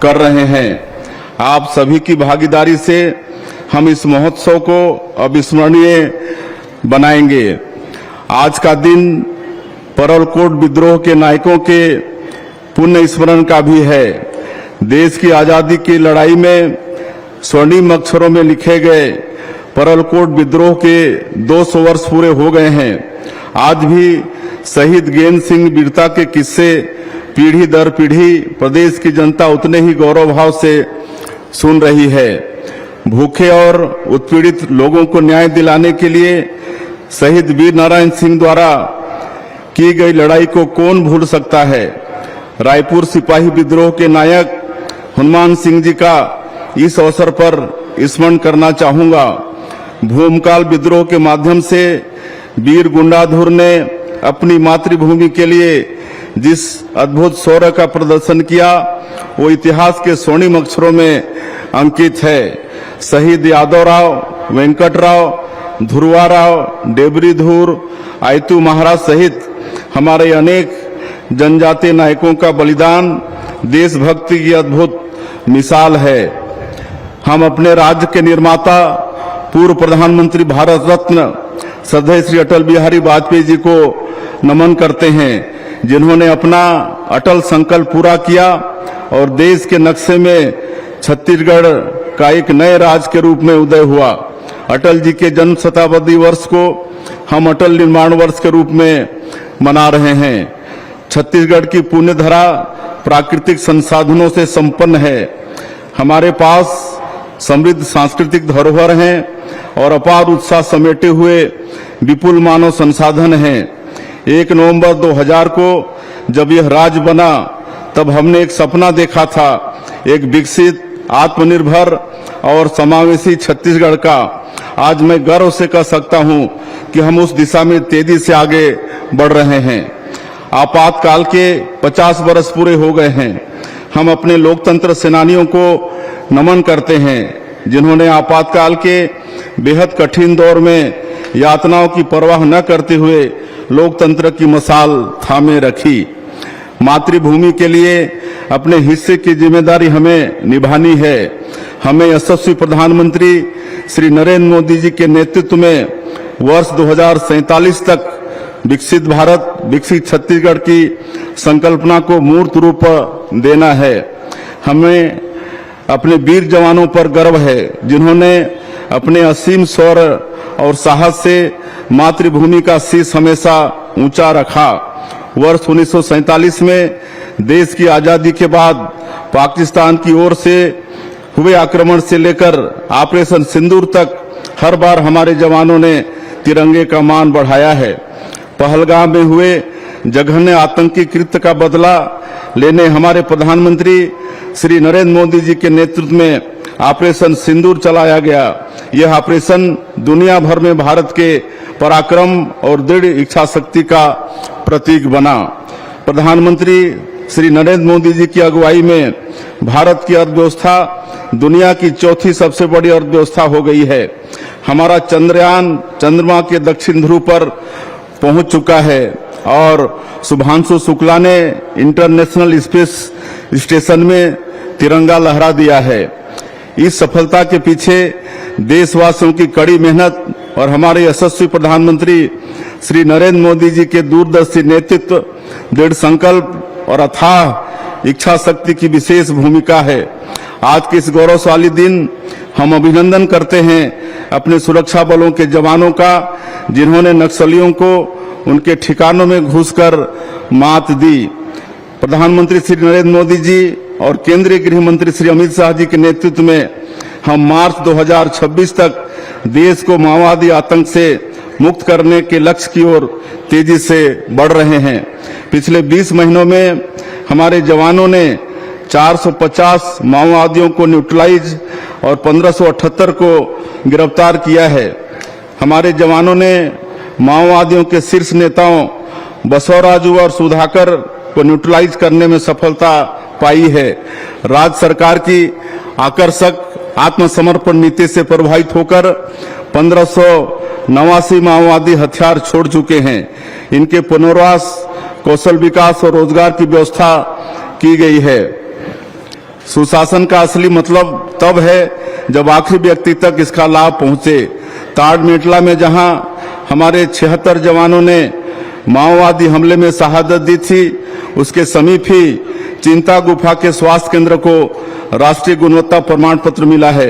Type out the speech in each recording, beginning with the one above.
कर रहे हैं। आप सभी की भागीदारी से हम इस महोत्सव को अविस्मरणीय बनाएंगे। आज का दिन परलकोट विद्रोह के नायकों के पुण्य स्मरण का भी है। देश की आजादी की लड़ाई में स्वर्णिम अक्षरों में लिखे गए परलकोट विद्रोह के 200 वर्ष पूरे हो गए हैं। आज भी शहीद गेंद सिंह वीरता के किस्से पीढ़ी दर पीढ़ी प्रदेश की जनता उतने ही गौरव भाव से सुन रही है। भूखे और उत्पीड़ित लोगों को न्याय दिलाने के लिए शहीद वीर नारायण सिंह द्वारा की गई लड़ाई को कौन भूल सकता है। रायपुर सिपाही विद्रोह के नायक हनुमान सिंह जी का इस अवसर पर स्मरण करना चाहूंगा। भूमकाल विद्रोह के माध्यम से वीर गुंडाधुर ने अपनी मातृभूमि के लिए जिस अद्भुत शौर्य का प्रदर्शन किया वो इतिहास के स्वर्णिम अक्षरों में अंकित है। शहीद यादवराव, वेंकटराव, ध्रुवाराव, डेबरीधुर, आयतू महाराज सहित हमारे अनेक जनजातीय नायकों का बलिदान देशभक्ति की अद्भुत मिसाल है। हम अपने राज्य के निर्माता पूर्व प्रधानमंत्री भारत रत्न श्रद्धेय श्री अटल बिहारी वाजपेयी जी को नमन करते हैं, जिन्होंने अपना अटल संकल्प पूरा किया और देश के नक्शे में छत्तीसगढ़ का एक नए राज्य के रूप में उदय हुआ। अटल जी के जन्म शताब्दी वर्ष को हम अटल निर्माण वर्ष के रूप में मना रहे हैं। छत्तीसगढ़ की पुण्य धरा प्राकृतिक संसाधनों से संपन्न है। हमारे पास समृद्ध सांस्कृतिक धरोहर हैं और अपार उत्साह समेटे हुए विपुल मानव संसाधन हैं। 1 नवंबर 2000 को जब यह राज्य बना तब हमने एक सपना देखा था, एक विकसित, आत्मनिर्भर और समावेशी छत्तीसगढ़ का। आज मैं गर्व से कह सकता हूं कि हम उस दिशा में तेजी से आगे बढ़ रहे हैं। आपातकाल के 50 वर्ष पूरे हो गए हैं। हम अपने लोकतंत्र सेनानियों को नमन करते हैं, जिन्होंने आपातकाल के बेहद कठिन दौर में यातनाओं की परवाह न करते हुए लोकतंत्र की मशाल थामे रखी। मातृभूमि के लिए अपने हिस्से की जिम्मेदारी हमें निभानी है। हमें यशस्वी प्रधानमंत्री श्री नरेंद्र मोदी जी के नेतृत्व में वर्ष 2047 तक विकसित भारत, विकसित छत्तीसगढ़ की संकल्पना को मूर्त रूप देना है। हमें अपने वीर जवानों पर गर्व है, जिन्होंने अपने असीम शौर्य और साहस से मातृभूमि का शीश हमेशा ऊंचा रखा। वर्ष 1947 में देश की आजादी के बाद पाकिस्तान की ओर से हुए आक्रमण से लेकर ऑपरेशन सिंदूर तक हर बार हमारे जवानों ने तिरंगे का मान बढ़ाया है। पहलगाम में हुए जघन्य आतंकी कृत्य का बदला लेने हमारे प्रधानमंत्री श्री नरेंद्र मोदी जी के नेतृत्व में ऑपरेशन सिंदूर चलाया गया। यह ऑपरेशन दुनिया भर में भारत के पराक्रम और दृढ़ इच्छा शक्ति का प्रतीक बना। प्रधानमंत्री श्री नरेंद्र मोदी जी की अगुवाई में भारत की अर्थव्यवस्था दुनिया की चौथी सबसे बड़ी अर्थव्यवस्था हो गई है। हमारा चंद्रयान चंद्रमा के दक्षिण ध्रुव पर पहुंच चुका है और शुभांशु शुक्ला ने इंटरनेशनल स्पेस स्टेशन में तिरंगा लहरा दिया है। इस सफलता के पीछे देशवासियों की कड़ी मेहनत और हमारे यशस्वी प्रधानमंत्री श्री नरेंद्र मोदी जी के दूरदर्शी नेतृत्व, दृढ़ संकल्प और अथाह इच्छा शक्ति की विशेष भूमिका है। आज के इस गौरवशाली दिन हम अभिनंदन करते हैं अपने सुरक्षा बलों के जवानों का, जिन्होंने नक्सलियों को उनके ठिकानों में घुसकर मात दी। प्रधानमंत्री श्री नरेंद्र मोदी जी और केंद्रीय गृह मंत्री श्री अमित शाह जी के नेतृत्व में हम मार्च 2026 तक देश को माओवादी आतंक से मुक्त करने के लक्ष्य की ओर तेजी से बढ़ रहे हैं। पिछले 20 महीनों में हमारे जवानों ने 450 माओवादियों को न्यूट्रलाइज और 1578 को गिरफ्तार किया है। हमारे जवानों ने माओवादियों के शीर्ष नेताओं बसवराजू और सुधाकर को न्यूट्रलाइज करने में सफलता पाई है। राज्य सरकार की आकर्षक आत्मसमर्पण नीति से प्रभावित होकर 1589 माओवादी हथियार छोड़ चुके हैं। इनके पुनर्वास, कौशल विकास और रोजगार की व्यवस्था की गई है। सुशासन का असली मतलब तब है जब आखिरी व्यक्ति तक इसका लाभ पहुंचे। ताड़मेटला में जहां हमारे 76 जवानों ने माओवादी हमले में शहादत दी थी, उसके समीप ही चिंता गुफा के स्वास्थ्य केंद्र को राष्ट्रीय गुणवत्ता प्रमाण पत्र मिला है।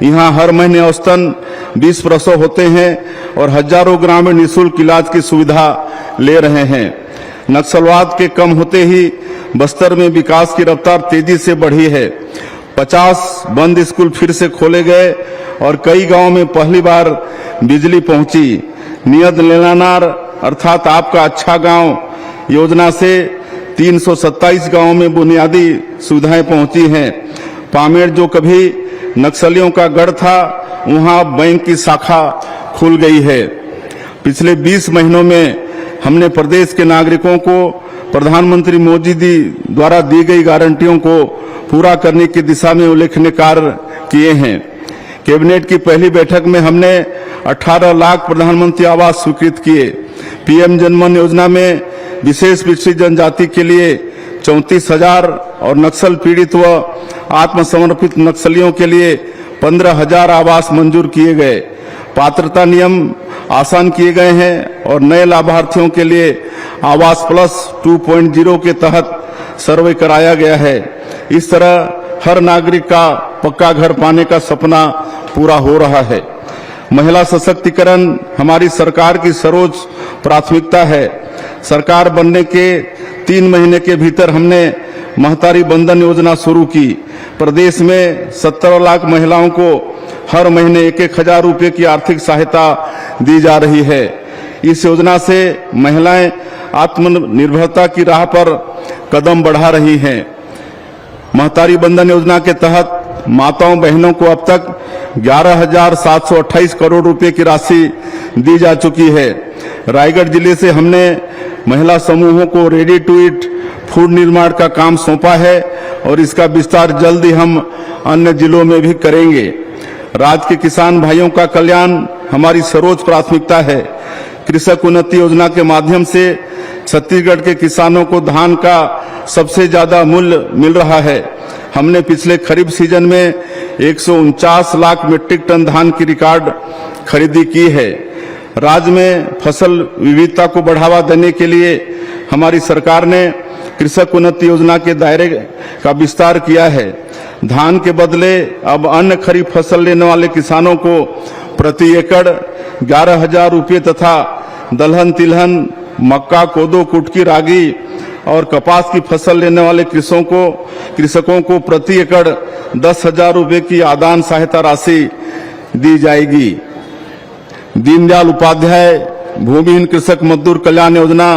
यहाँ हर महीने औसतन 20 प्रसव होते हैं और हजारों ग्रामीण निःशुल्क इलाज की सुविधा ले रहे हैं। नक्सलवाद के कम होते ही बस्तर में विकास की रफ्तार तेजी से बढ़ी है। 50 बंद स्कूल फिर से खोले गए और कई गांवों में पहली बार बिजली पहुंची। नियत लेनानार अर्थात आपका अच्छा गांव योजना से 327 गांवों में बुनियादी सुविधाएं पहुंची हैं। पामेड़ जो कभी नक्सलियों का गढ़ था, वहां बैंक की शाखा खुल गई है। पिछले 20 महीनों में हमने प्रदेश के नागरिकों को प्रधानमंत्री मोदी जी द्वारा दी गई गारंटियों को पूरा करने की दिशा में उल्लेखनीय कार्य किए हैं। कैबिनेट की पहली बैठक में हमने 18 लाख प्रधानमंत्री आवास स्वीकृत किए। पीएम जनमन योजना में विशेष पिछड़ी जनजाति के लिए 34,000 और नक्सल पीड़ित व आत्मसमर्पित नक्सलियों के लिए 15,000 आवास मंजूर किए गए। पात्रता नियम आसान किए गए हैं और नए लाभार्थियों के लिए आवास प्लस 2.0 के तहत सर्वे कराया गया है। इस तरह हर नागरिक का पक्का घर पाने का सपना पूरा हो रहा है। महिला सशक्तिकरण हमारी सरकार की सर्वोच्च प्राथमिकता है। सरकार बनने के 3 महीने के भीतर हमने महतारी बंधन योजना शुरू की। प्रदेश में 17 लाख महिलाओं को हर महीने 1,000 रुपये की आर्थिक सहायता दी जा रही है। इस योजना से महिलाएं आत्मनिर्भरता की राह पर कदम बढ़ा रही हैं। महतारी बंधन योजना के तहत माताओं बहनों को अब तक 11,728 करोड़ रुपए की राशि दी जा चुकी है। रायगढ़ जिले से हमने महिला समूहों को रेडी टू ईट फूड निर्माण का काम सौंपा है और इसका विस्तार जल्द ही हम अन्य जिलों में भी करेंगे। राज्य के किसान भाइयों का कल्याण हमारी सर्वोच्च प्राथमिकता है। कृषक उन्नति योजना के माध्यम से छत्तीसगढ़ के किसानों को धान का सबसे ज्यादा मूल्य मिल रहा है। हमने पिछले खरीफ सीजन में 149 लाख मीट्रिक टन धान की रिकॉर्ड खरीदी की है। राज्य में फसल विविधता को बढ़ावा देने के लिए हमारी सरकार ने कृषक उन्नति योजना के दायरे का विस्तार किया है। धान के बदले अब अन्य खरीफ फसल लेने वाले किसानों को प्रति एकड़ 11,000 रुपये तथा दलहन, तिलहन, मक्का, कोदो, कुटकी, रागी और कपास की फसल लेने वाले कृषकों को प्रति एकड़ 10,000 रुपये की आदान सहायता राशि दी जाएगी। दीनदयाल उपाध्याय भूमिहीन कृषक मजदूर कल्याण योजना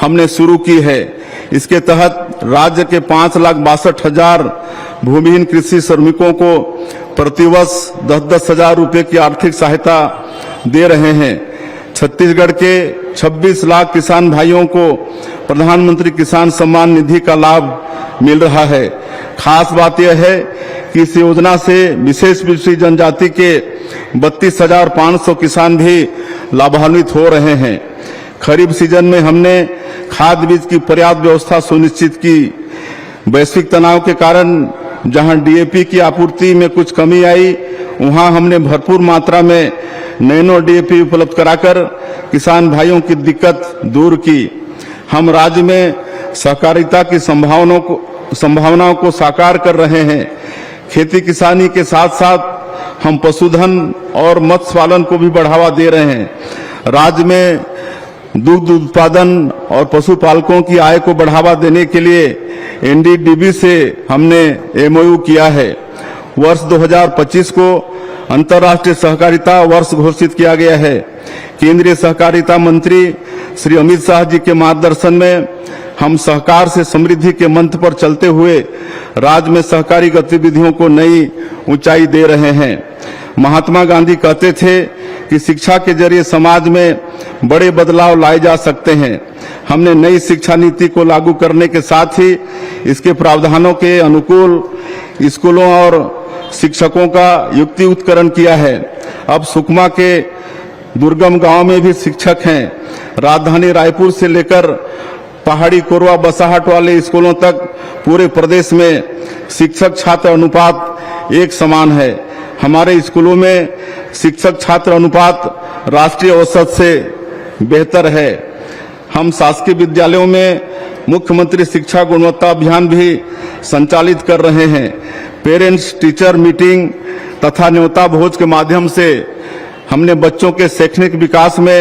हमने शुरू की है। इसके तहत राज्य के 5,62,000 भूमिहीन कृषि श्रमिकों को प्रतिवर्ष 10,000 रुपये की आर्थिक सहायता दे रहे हैं। छत्तीसगढ़ के 26 लाख किसान भाइयों को प्रधानमंत्री किसान सम्मान निधि का लाभ मिल रहा है। खास बात यह है कि इस योजना से विशेष पिछड़ी जनजाति के 32,500 किसान भी लाभान्वित हो रहे हैं। खरीफ सीजन में हमने खाद बीज की पर्याप्त व्यवस्था सुनिश्चित की। वैश्विक तनाव के कारण जहां डीएपी की आपूर्ति में कुछ कमी आई, वहां हमने भरपूर मात्रा में नैनो डीएपी उपलब्ध कराकर किसान भाइयों की दिक्कत दूर की। हम राज्य में सहकारिता की संभावनाओं को साकार कर रहे हैं। खेती किसानी के साथ साथ हम पशुधन और मत्स्य पालन को भी बढ़ावा दे रहे हैं। राज्य में दुग्ध उत्पादन और पशुपालकों की आय को बढ़ावा देने के लिए एनडीडीबी से हमने एमओयू किया है। वर्ष 2025 को अंतर्राष्ट्रीय सहकारिता वर्ष घोषित किया गया है। केंद्रीय सहकारिता मंत्री श्री अमित शाह जी के मार्गदर्शन में हम सहकार से समृद्धि के मंत्र पर चलते हुए राज्य में सहकारी गतिविधियों को नई ऊंचाई दे रहे हैं। महात्मा गांधी कहते थे कि शिक्षा के जरिए समाज में बड़े बदलाव लाए जा सकते हैं। हमने नई शिक्षा नीति को लागू करने के साथ ही इसके प्रावधानों के अनुकूल स्कूलों और शिक्षकों का युक्तियुक्तकरण किया है। अब सुकमा के दुर्गम गांव में भी शिक्षक हैं। राजधानी रायपुर से लेकर पहाड़ी कोरवा बसाहट वाले स्कूलों तक पूरे प्रदेश में शिक्षक छात्र अनुपात एक समान है। हमारे स्कूलों में शिक्षक छात्र अनुपात राष्ट्रीय औसत से बेहतर है। हम शासकीय विद्यालयों में मुख्यमंत्री शिक्षा गुणवत्ता अभियान भी संचालित कर रहे हैं। पेरेंट्स टीचर मीटिंग तथा न्योता भोज के माध्यम से हमने बच्चों के शैक्षणिक विकास में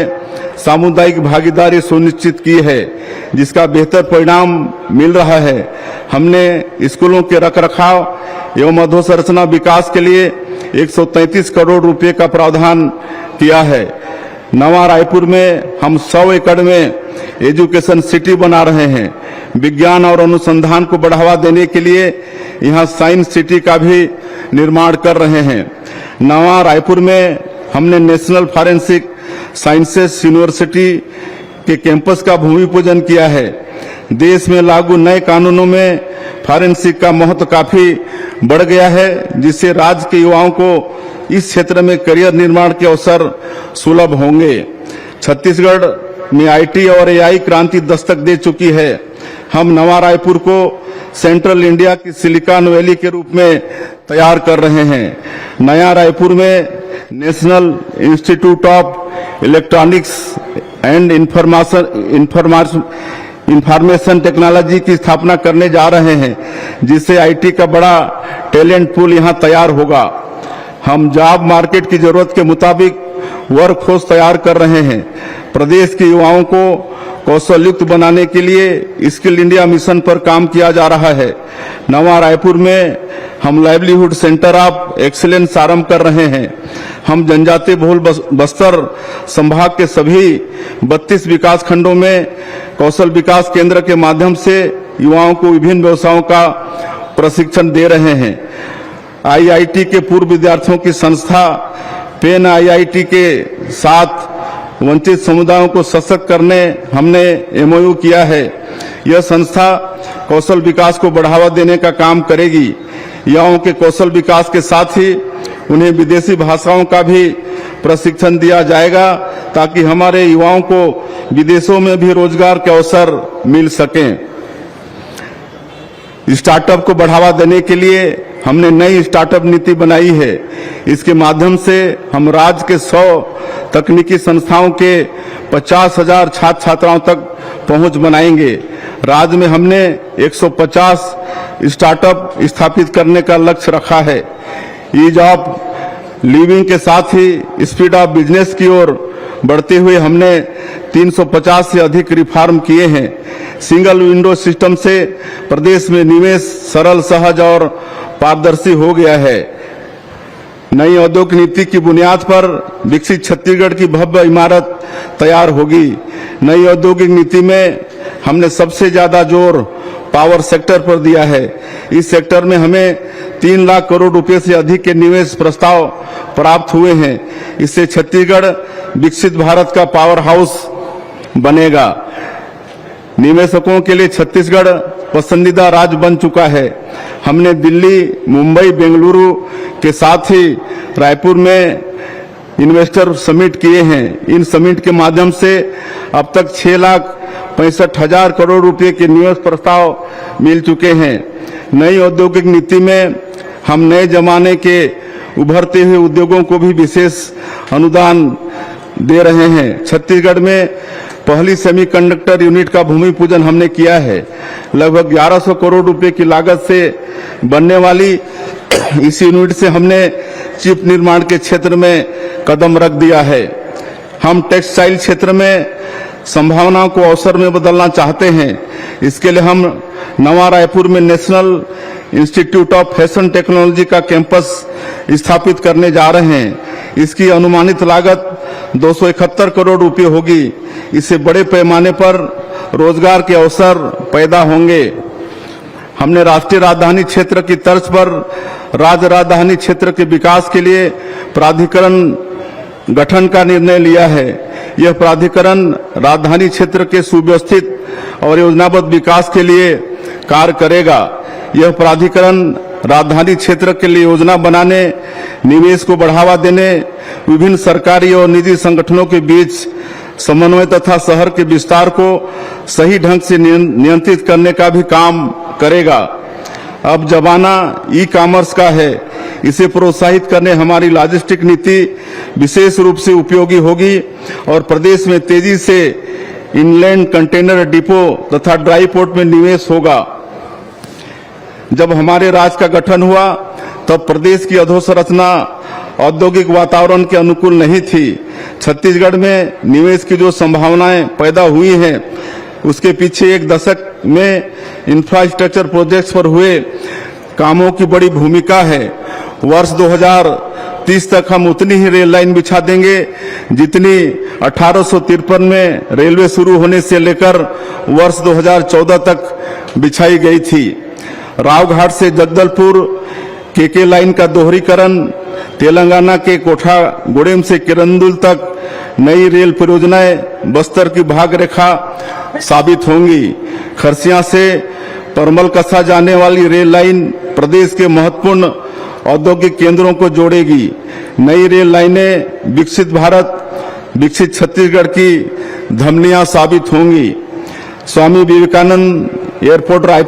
सामुदायिक भागीदारी सुनिश्चित की है, जिसका बेहतर परिणाम मिल रहा है। हमने स्कूलों के रखरखाव एवं अधोसंरचना विकास के लिए 133 करोड़ रुपए का प्रावधान किया है। नवा रायपुर में हम 100 एकड़ में एजुकेशन सिटी बना रहे हैं। विज्ञान और अनुसंधान को बढ़ावा देने के लिए यहाँ साइंस सिटी का भी निर्माण कर रहे हैं। नवा रायपुर में हमने नेशनल फॉरेंसिक साइंसेस यूनिवर्सिटी के कैंपस का भूमि पूजन किया है। देश में लागू नए कानूनों में फॉरेंसिक का महत्व काफी बढ़ गया है, जिससे राज्य के युवाओं को इस क्षेत्र में करियर निर्माण के अवसर सुलभ होंगे। छत्तीसगढ़ में आईटी और एआई क्रांति दस्तक दे चुकी है। हम नवा रायपुर को सेंट्रल इंडिया की सिलिकॉन वैली के रूप में तैयार कर रहे हैं। नया रायपुर में national institute of electronics and information technology की स्थापना करने जा रहे हैं, जिससे आईटी का बड़ा टैलेंट पूल यहां तैयार होगा। हम जॉब मार्केट की जरूरत के मुताबिक वर्कफोर्स तैयार कर रहे हैं। प्रदेश के युवाओं को कौशल युक्त बनाने के लिए स्किल इंडिया मिशन पर काम किया जा रहा है। नवा रायपुर में हम लाइवलीहुड सेंटर ऑफ एक्सीलेंस आरंभ कर रहे हैं। हम जनजातीय बहुल बस्तर संभाग के सभी 32 विकास खंडों में कौशल विकास केंद्र के माध्यम से युवाओं को विभिन्न व्यवसायों का प्रशिक्षण दे रहे हैं। आईआईटी के पूर्व विद्यार्थियों की संस्था पेन आईआईटी के साथ वंचित समुदायों को सशक्त करने हमने एमओयू किया है। यह संस्था कौशल विकास को बढ़ावा देने का काम करेगी। युवाओं के कौशल विकास के साथ ही उन्हें विदेशी भाषाओं का भी प्रशिक्षण दिया जाएगा, ताकि हमारे युवाओं को विदेशों में भी रोजगार के अवसर मिल सकें। स्टार्टअप को बढ़ावा देने के लिए हमने नई स्टार्टअप नीति बनाई है। इसके माध्यम से हम राज्य के 100 तकनीकी संस्थाओं के 50,000 छात्र छात्राओं तक पहुंच बनाएंगे। राज्य में हमने 150 स्टार्टअप स्थापित करने का लक्ष्य रखा है। ईज ऑफ लिविंग के साथ ही स्पीड ऑफ बिजनेस की ओर बढ़ते हुए हमने 350 से अधिक रिफॉर्म किए हैं। सिंगल विंडो सिस्टम से प्रदेश में निवेश सरल, सहज और पारदर्शी हो गया है। नई औद्योगिक नीति की बुनियाद पर विकसित छत्तीसगढ़ की भव्य इमारत तैयार होगी। नई औद्योगिक नीति में हमने सबसे ज्यादा जोर पावर सेक्टर पर दिया है। इस सेक्टर में हमें 3 लाख करोड़ रुपए से अधिक के निवेश प्रस्ताव प्राप्त हुए हैं। इससे छत्तीसगढ़ विकसित भारत का पावर हाउस बनेगा। निवेशकों के लिए छत्तीसगढ़ पसंदीदा राज्य बन चुका है। हमने दिल्ली, मुंबई, बेंगलुरु के साथ ही रायपुर में इन्वेस्टर समिट किए हैं। इन समिट के माध्यम से अब तक 6,65,000 करोड़ रुपए के निवेश प्रस्ताव मिल चुके हैं। नई औद्योगिक नीति में हम नए जमाने के उभरते हुए उद्योगों को भी विशेष अनुदान दे रहे हैं। छत्तीसगढ़ में पहली सेमीकंडक्टर यूनिट का भूमि पूजन हमने किया है। लगभग 1100 करोड़ रुपए की लागत से बनने वाली इस यूनिट से हमने चिप निर्माण के क्षेत्र में कदम रख दिया है। हम टेक्सटाइल क्षेत्र में संभावनाओं को अवसर में बदलना चाहते हैं। इसके लिए हम नवा रायपुर में national institute of fashion technology का कैंपस स्थापित करने जा रहे हैं। इसकी अनुमानित लागत 271 करोड़ रुपए होगी। इससे बड़े पैमाने पर रोजगार के अवसर पैदा होंगे। हमने राष्ट्रीय राजधानी क्षेत्र की तर्ज पर राज्य राजधानी क्षेत्र के विकास के लिए प्राधिकरण गठन का निर्णय लिया है। यह प्राधिकरण राजधानी क्षेत्र के सुव्यवस्थित और योजनाबद्ध विकास के लिए कार्य करेगा। यह प्राधिकरण राजधानी क्षेत्र के लिए योजना बनाने, निवेश को बढ़ावा देने, विभिन्न सरकारी और निजी संगठनों के बीच समन्वय तथा शहर के विस्तार को सही ढंग से नियंत्रित करने का भी काम करेगा। अब जमाना ई कॉमर्स का है, इसे प्रोत्साहित करने हमारी लॉजिस्टिक नीति विशेष रूप से उपयोगी होगी और प्रदेश में तेजी से इनलैंड कंटेनर डिपो तथा ड्राई पोर्ट में निवेश होगा। जब हमारे राज्य का गठन हुआ तब प्रदेश की अधोसंरचना औद्योगिक वातावरण के अनुकूल नहीं थी। छत्तीसगढ़ में निवेश की जो संभावनाएं पैदा हुई हैं उसके पीछे एक दशक में इंफ्रास्ट्रक्चर प्रोजेक्ट्स पर हुए कामों की बड़ी भूमिका है। वर्ष 2030 तक हम उतनी ही रेल लाइन बिछा देंगे जितनी 1853 में रेलवे शुरू होने से लेकर वर्ष 2014 तक बिछाई गई थी। रावघाट से जगदलपुर केके लाइन का दोहरीकरण, तेलंगाना के कोठागुड़ेम से किरंदुल तक नई रेल परियोजनाएं बस्तर की भाग रेखा साबित होंगी। खरसिया से परमल कसा जाने वाली रेल लाइन प्रदेश के महत्वपूर्ण औद्योगिक केंद्रों को जोड़ेगी। नई रेल लाइनें विकसित भारत, विकसित छत्तीसगढ़ की धमनियां साबित होंगी। स्वामी विवेकानंद एयरपोर्ट रायपुर